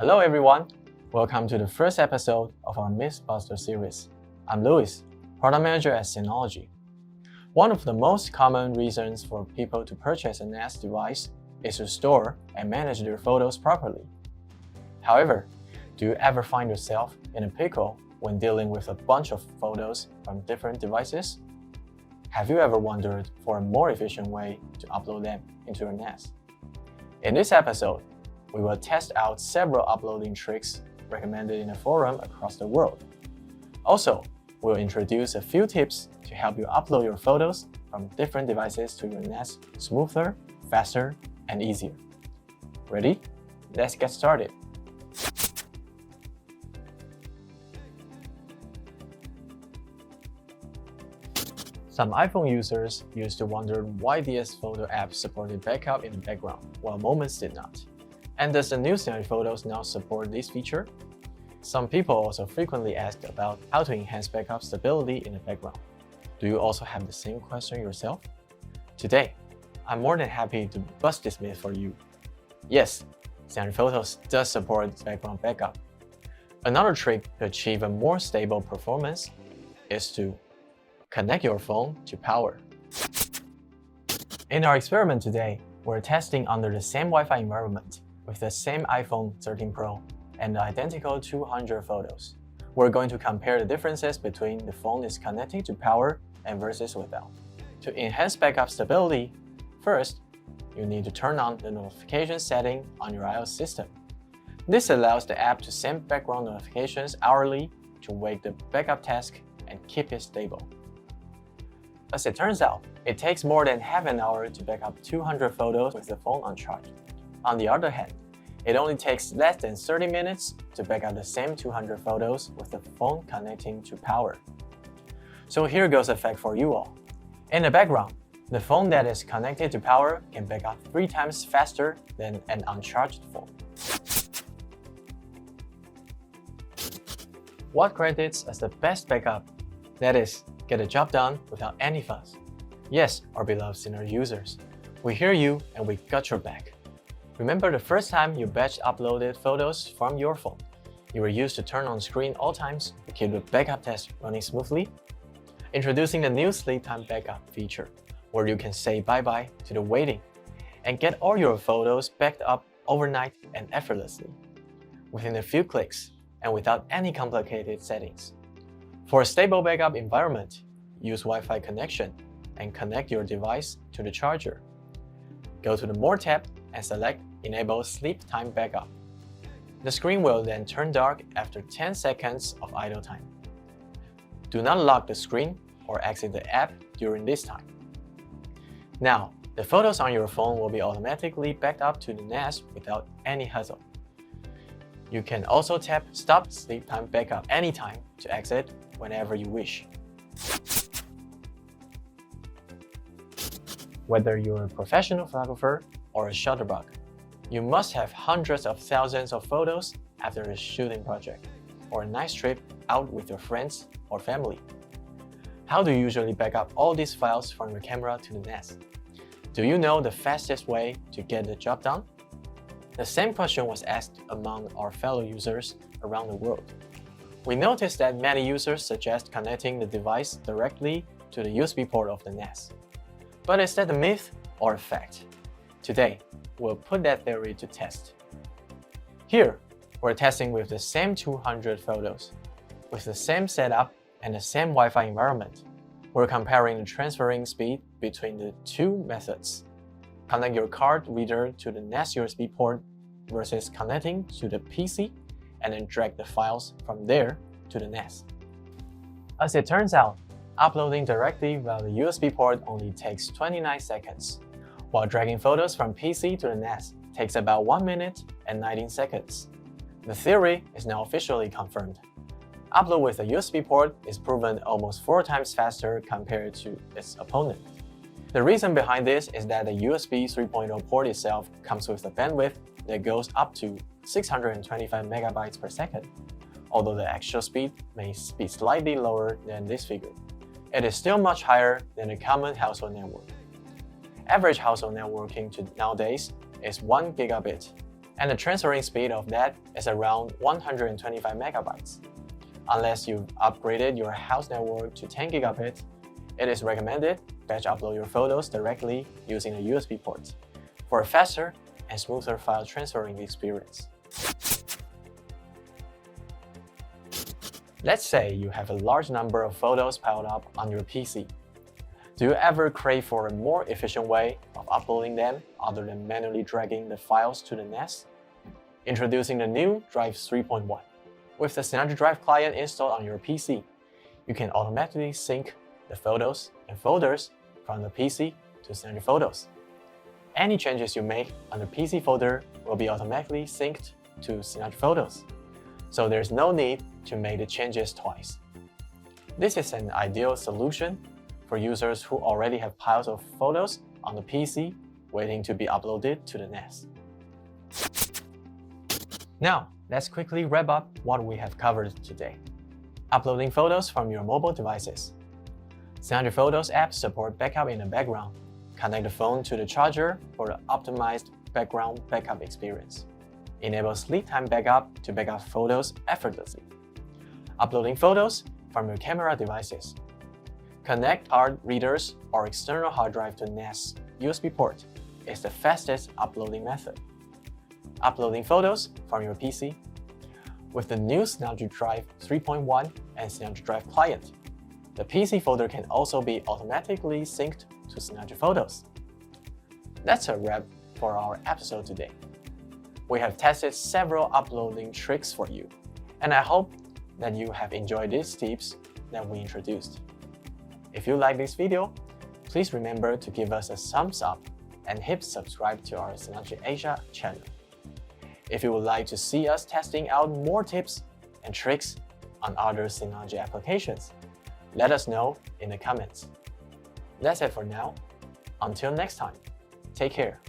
Hello everyone, welcome to the first episode of our MythBuster series. I'm Louis, Product Manager at Synology. One of the most common reasons for people to purchase a NAS device is to store and manage their photos properly. However, do you ever find yourself in a pickle when dealing with a bunch of photos from different devices? Have you ever wondered for a more efficient way to upload them into your NAS? In this episode, we will test out several uploading tricks recommended in a forum across the world. Also, we'll introduce a few tips to help you upload your photos from different devices to your NAS smoother, faster, and easier. Ready? Let's get started. Some iPhone users used to wonder why DS Photo app supported backup in the background, while Moments did not. And does the new Synology Photos now support this feature? Some people also frequently ask about how to enhance backup stability in the background. Do you also have the same question yourself? Today, I'm more than happy to bust this myth for you. Yes, Synology Photos does support background backup. Another trick to achieve a more stable performance is to connect your phone to power. In our experiment today, we're testing under the same Wi-Fi environment with the same iPhone 13 Pro and the identical 200 photos. We're going to compare the differences between the phone is connecting to power and versus without. To enhance backup stability, first, you need to turn on the notification setting on your iOS system. This allows the app to send background notifications hourly to wake the backup task and keep it stable. As it turns out, it takes more than half an hour to back up 200 photos with the phone on charge. On the other hand, it only takes less than 30 minutes to back up the same 200 photos with the phone connecting to power. So here goes a fact for you all. In the background, the phone that is connected to power can back up 3 times faster than an uncharged phone. What credits as the best backup? That is, get the job done without any fuss. Yes, our beloved Synology users, we hear you and we got your back. Remember the first time you batch uploaded photos from your phone? You were used to turn on screen all times to keep the backup test running smoothly? Introducing the new sleep time backup feature, where you can say bye-bye to the waiting and get all your photos backed up overnight and effortlessly, within a few clicks and without any complicated settings. For a stable backup environment, use Wi-Fi connection and connect your device to the charger. Go to the More tab and select Enable Sleep Time Backup. The screen will then turn dark after 10 seconds of idle time. Do not lock the screen or exit the app during this time. Now, the photos on your phone will be automatically backed up to the NAS without any hassle. You can also tap Stop Sleep Time Backup anytime to exit whenever you wish. Whether you're a professional photographer or a shutterbug, you must have hundreds of thousands of photos after a shooting project or a nice trip out with your friends or family. How do you usually back up all these files from your camera to the NAS? Do you know the fastest way to get the job done? The same question was asked among our fellow users around the world. We noticed that many users suggest connecting the device directly to the USB port of the NAS. But is that a myth or a fact? Today, we'll put that theory to test. Here, we're testing with the same 200 photos. With the same setup and the same Wi-Fi environment, we're comparing the transferring speed between the two methods. Connect your card reader to the NAS USB port versus connecting to the PC and then drag the files from there to the NAS. As it turns out, uploading directly via the USB port only takes 29 seconds, while dragging photos from PC to the NAS takes about 1 minute and 19 seconds. The theory is now officially confirmed. Upload with a USB port is proven almost 4 times faster compared to its opponent. The reason behind this is that the USB 3.0 port itself comes with a bandwidth that goes up to 625 megabytes per second, although the actual speed may be slightly lower than this figure. It is still much higher than a common household network. Average household networking nowadays is 1 gigabit, and the transferring speed of that is around 125 megabytes. Unless you've upgraded your house network to 10 gigabits, it is recommended batch upload your photos directly using a USB port for a faster and smoother file transferring experience. Let's say you have a large number of photos piled up on your PC. Do you ever crave for a more efficient way of uploading them other than manually dragging the files to the NAS? Introducing the new Drive 3.1. With the Synology Drive client installed on your PC, you can automatically sync the photos and folders from the PC to Synology Photos. Any changes you make on the PC folder will be automatically synced to Synology Photos, so there's no need to make the changes twice. This is an ideal solution for users who already have piles of photos on the PC waiting to be uploaded to the NAS. Now, let's quickly wrap up what we have covered today. Uploading photos from your mobile devices. Synology Photos app support backup in the background. Connect the phone to the charger for the optimized background backup experience. Enable sleep time backup to back up photos effortlessly. Uploading photos from your camera devices. Connect card readers or external hard drive to NAS USB port is the fastest uploading method. Uploading photos from your PC. With the new Synology Drive 3.1 and Synology Drive client, the PC folder can also be automatically synced to Synology Photos. That's a wrap for our episode today. We have tested several uploading tricks for you, and I hope that you have enjoyed these tips that we introduced. If you like this video, please remember to give us a thumbs up and hit subscribe to our Synology Asia channel. If you would like to see us testing out more tips and tricks on other Synology applications, let us know in the comments. That's it for now. Until next time, take care.